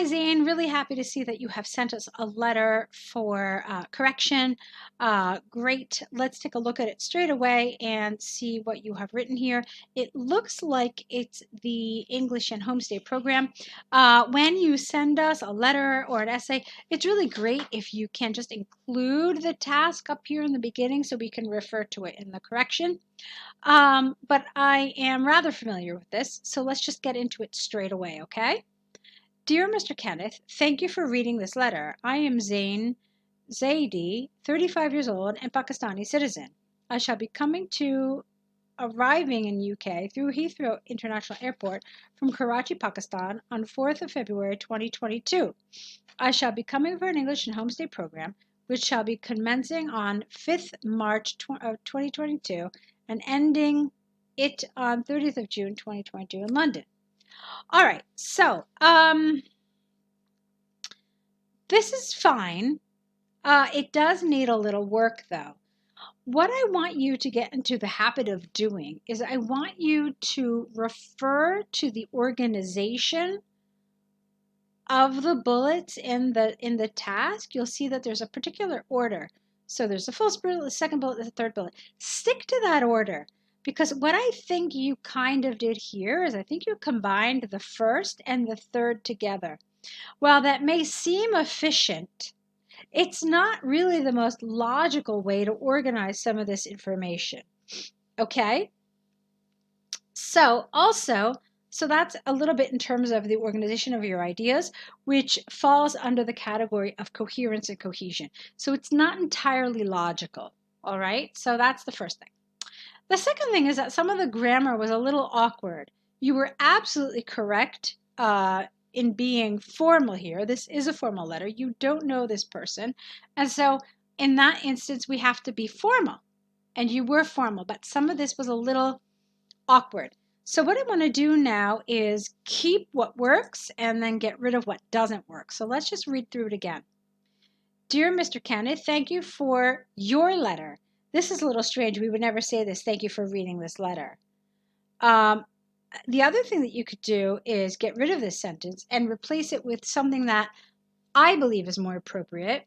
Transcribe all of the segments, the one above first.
Hi, Zain. Really happy to see that you have sent us a letter for correction. Great. Let's take a look at it straight away and see what you have written here. It looks like it's the English and Homestay program. When you send us a letter or an essay, it's really great if you can just include the task up here in the beginning so we can refer to it in the correction. But I am rather familiar with this, so let's just get into it straight away, okay? Dear Mr. Kenneth, thank you for reading this letter. I am Zain Zaidi, 35 years old and Pakistani citizen. I shall be arriving in UK through Heathrow International Airport from Karachi, Pakistan on 4th of February 2022. I shall be coming for an English and Homestay program, which shall be commencing on 5th March 2022 and ending it on 30th of June 2022 in London. All right, so this is fine. It does need a little work, though. What I want you to get into the habit of doing is I want you to refer to the organization of the bullets in the task. You'll see that there's a particular order. So there's the first bullet, the second bullet, the third bullet. Stick to that order. Because what I think you kind of did here is I think you combined the first and the third together. While that may seem efficient, it's not really the most logical way to organize some of this information. Okay? So that's a little bit in terms of the organization of your ideas, which falls under the category of coherence and cohesion. So it's not entirely logical. All right? So that's the first thing. The second thing is that some of the grammar was a little awkward. You were absolutely correct in being formal here. This is a formal letter. You don't know this person. And so in that instance, we have to be formal. And you were formal, but some of this was a little awkward. So what I want to do now is keep what works and then get rid of what doesn't work. So let's just read through it again. Dear Mr. Kenneth, thank you for your letter. This is a little strange. We would never say this. Thank you for reading this letter. The other thing that you could do is get rid of this sentence and replace it with something that I believe is more appropriate.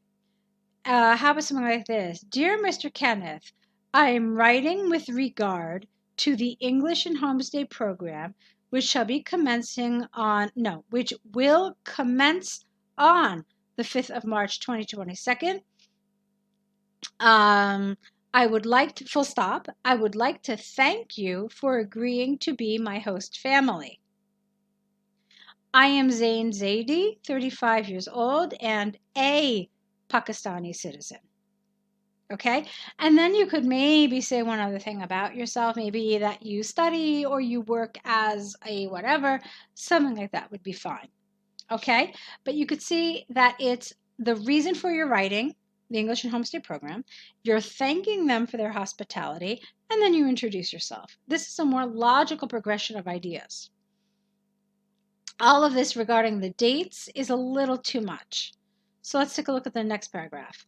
How about something like this? Dear Mr. Kenneth, I am writing with regard to the English and Homestay program, which will commence on the 5th of March 2022. I would like to, full stop, I would like to thank you for agreeing to be my host family. I am Zain Zaidi, 35 years old and a Pakistani citizen. Okay, and then you could maybe say one other thing about yourself, maybe that you study or you work as a whatever, something like that would be fine. Okay, but you could see that it's the reason for your writing, the English and Homestay program, you're thanking them for their hospitality, and then you introduce yourself. This is a more logical progression of ideas. All of this regarding the dates is a little too much. So let's take a look at the next paragraph.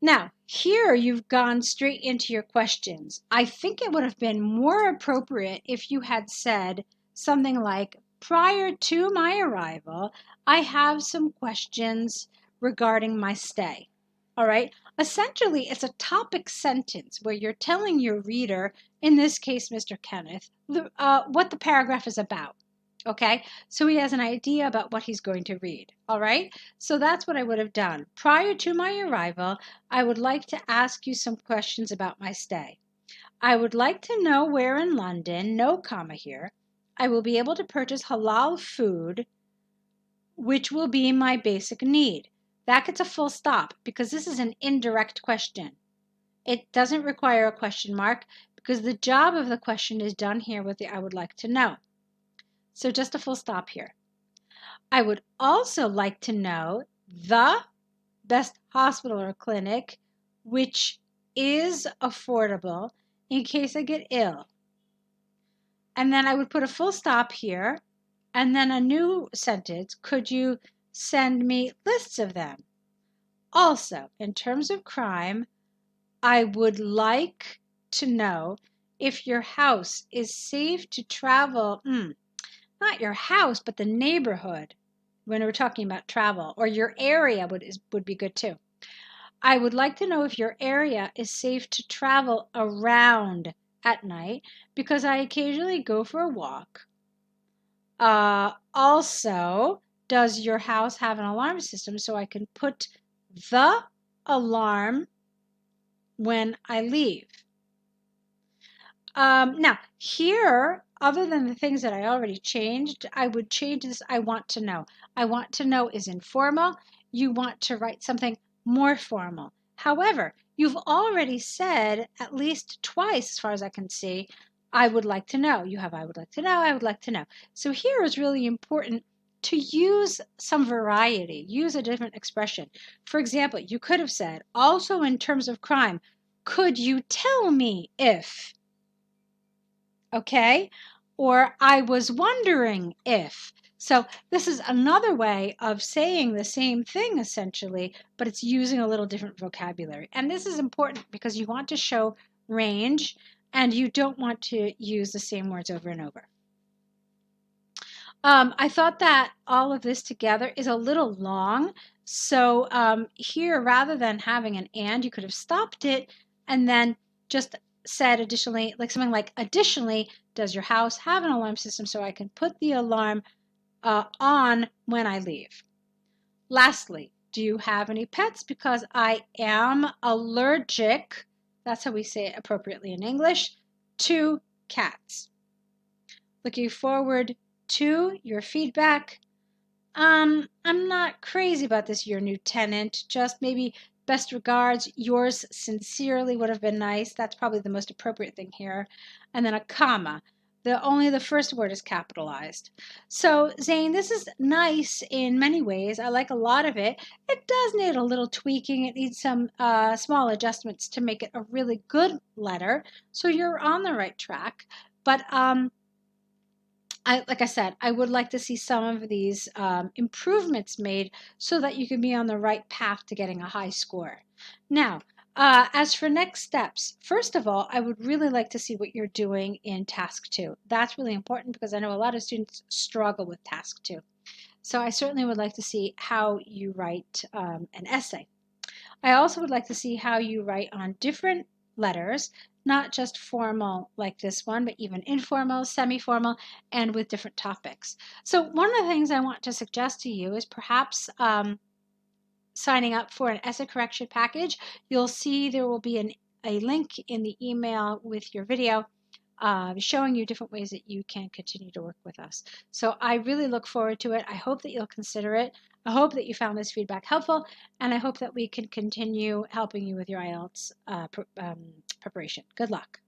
Now, here you've gone straight into your questions. I think it would have been more appropriate if you had said something like, prior to my arrival, I have some questions regarding my stay. All right. Essentially, it's a topic sentence where you're telling your reader, in this case, Mr. Kenneth, what the paragraph is about. Okay, so he has an idea about what he's going to read. All right, so that's what I would have done. Prior to my arrival, I would like to ask you some questions about my stay. I would like to know where in London, no comma here, I will be able to purchase halal food, which will be my basic need. That gets a full stop because this is an indirect question. It doesn't require a question mark because the job of the question is done here with the I would like to know. So just a full stop here. I would also like to know the best hospital or clinic which is affordable in case I get ill. And then I would put a full stop here and then a new sentence. Could you send me lists of them? Also, in terms of crime, I would like to know if your house is safe to travel. Not your house, but the neighborhood. when we're talking about travel, or your area would be good too. I would like to know if your area is safe to travel around at night because I occasionally go for a walk. Also, does your house have an alarm system so I can put the alarm when I leave? Now, here, other than the things that I already changed, I would change this. I want to know. I want to know is informal. You want to write something more formal. However, you've already said at least twice, as far as I can see, I would like to know. You have I would like to know, I would like to know. So here is really important to use some variety, use a different expression. For example, you could have said, also in terms of crime, could you tell me if? Okay? Or I was wondering if. So this is another way of saying the same thing essentially, but it's using a little different vocabulary. And this is important because you want to show range and you don't want to use the same words over and over. I thought that all of this together is a little long. So here, rather than having an and, you could have stopped it and then just said additionally, like something like, additionally, does your house have an alarm system so I can put the alarm on when I leave? Lastly, do you have any pets? Because I am allergic, that's how we say it appropriately in English, to cats. Looking forward to your feedback. I'm not crazy about this, your new tenant. Just maybe best regards, yours sincerely would have been nice. That's probably the most appropriate thing here. And then a comma. Only the first word is capitalized. So, Zain, this is nice in many ways. I like a lot of it. It does need a little tweaking. It needs some small adjustments to make it a really good letter. So you're on the right track. But like I said, I would like to see some of these improvements made so that you can be on the right path to getting a high score. Now, as for next steps, first of all, I would really like to see what you're doing in task 2. That's really important because I know a lot of students struggle with task 2. So I certainly would like to see how you write an essay. I also would like to see how you write on different letters, not just formal like this one, but even informal, semi-formal, and with different topics. So one of the things I want to suggest to you is perhaps signing up for an essay correction package. You'll see there will be a link in the email with your video showing you different ways that you can continue to work with us. So I really look forward to it. I hope that you'll consider it. I hope that you found this feedback helpful, and I hope that we can continue helping you with your IELTS preparation. Good luck.